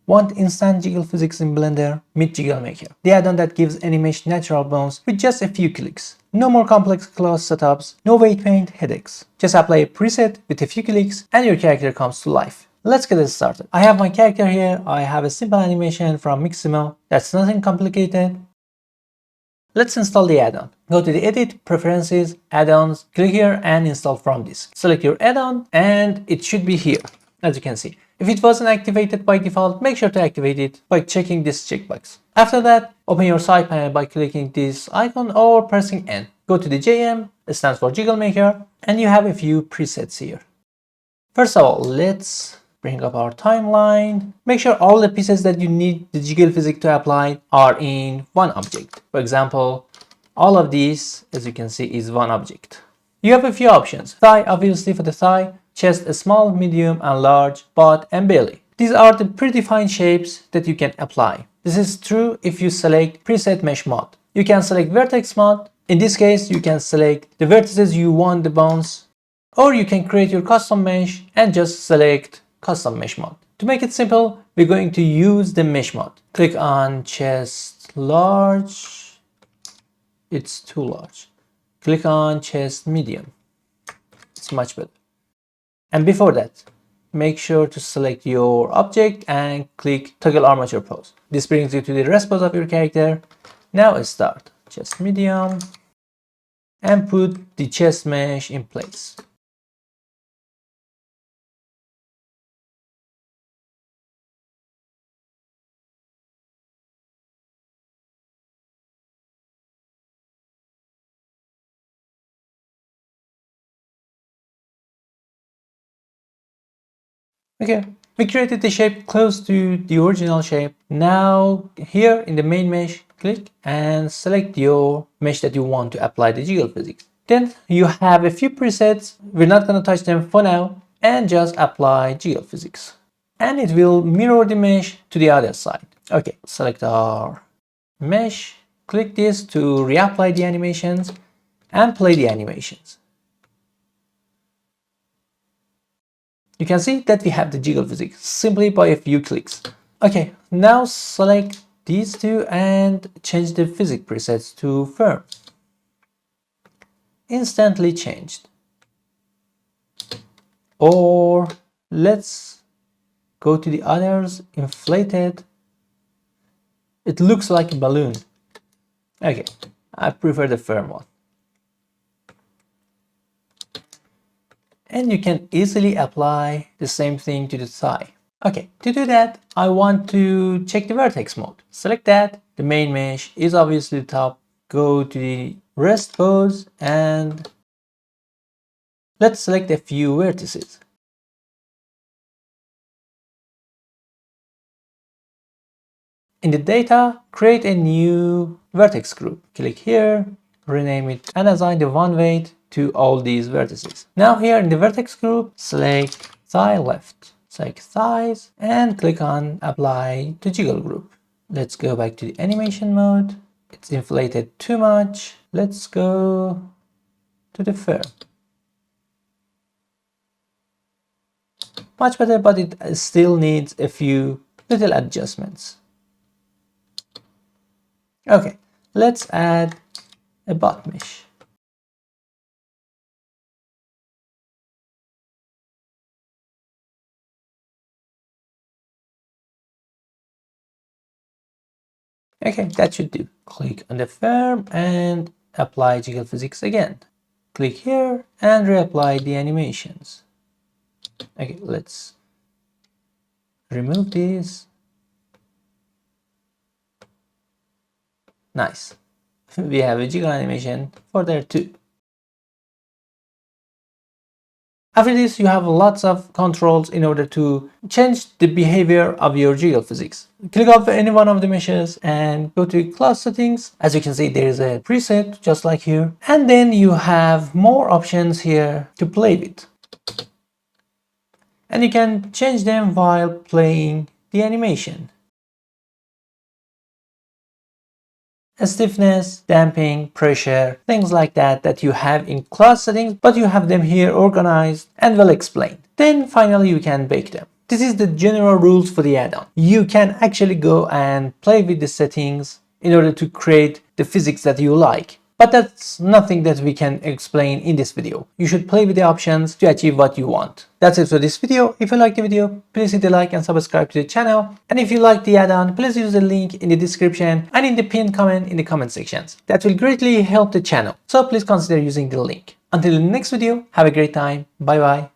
Want instant jiggle physics in Blender? Meet JiggleMaker, the add-on that gives animation natural bounce with just a few clicks. No more complex class setups, no weight paint headaches. Just apply a preset with a few clicks and your character comes to life. Let's get it started. I have my character here. I have a simple animation from Mixamo. That's nothing complicated. Let's install the add-on. Go to the Edit, Preferences, Add-ons, click here and install from disk. Select your add-on and it should be here, as you can see. If it wasn't activated by default, make sure to activate it by checking this checkbox. After that, open your side panel by clicking this icon or pressing N. Go to the JM, it stands for JiggleMaker, and you have a few presets here. First of all, let's bring up our timeline. Make sure all the pieces that you need the jiggle physics to apply are in one object. For example, all of these, as you can see, is one object. You have a few options. Thigh, obviously for the thigh, chest, a small, medium, and large, butt, and belly. These are the predefined shapes that you can apply. This is true if you select preset mesh mode. You can select vertex mode. In this case, you can select the vertices you want the bounce, or you can create your custom mesh and just select custom mesh mode. To make it simple, we're going to use the mesh mode. Click on chest large. It's too large. Click on chest medium. It's much better. And before that, make sure to select your object and click toggle armature pose. This brings you to the rest pose of your character. Now start chest medium and put the chest mesh in place. Okay, we created the shape close to the original shape. Now here in the main mesh, click and select your mesh that you want to apply the jiggle physics. Then you have a few presets. We're not going to touch them for now and just apply jiggle physics. And it will mirror the mesh to the other side. Okay, select our mesh, click this to reapply the animations and play the animations. You can see that we have the jiggle physics simply by a few clicks. Okay, now select these two and change the physics presets to firm. Instantly changed. Or let's go to the others, inflated. It looks like a balloon. Okay, I prefer the firm one. And you can easily apply the same thing to the thigh. Okay, to do that, I want to check the vertex mode. Select that. The main mesh is obviously the top. Go to the rest pose and let's select a few vertices. In the data, create a new vertex group. Click here, rename it, and assign the one weight to all these vertices. Now here in the vertex group, select thigh left, select thighs, and click on apply to jiggle group. Let's go back to the animation mode. It's inflated too much. Let's go to the firm. Much better, but it still needs a few little adjustments. Okay, let's add a butt mesh. Okay, that should do. Click on the firm and apply jiggle physics again. Click here and reapply the animations. Okay, let's remove these. Nice. We have a jiggle animation for there too. After this, you have lots of controls in order to change the behavior of your jiggle physics. Click off any one of the meshes and go to class settings. As you can see, there is a preset just like here. And then you have more options here to play with. And you can change them while playing the animation. Stiffness, damping, pressure, things like that you have in class settings, but you have them here organized and well explained. Then finally you can bake them. This is the general rules for the add-on. You can actually go and play with the settings in order to create the physics that you like. But that's nothing that we can explain in this video. You should play with the options to achieve what you want. That's it for this video. If you like the video, please hit the like and subscribe to the channel. And if you like the add-on, please use the link in the description and in the pinned comment in the comment sections. That will greatly help the channel. So please consider using the link. Until the next video, have a great time. Bye bye.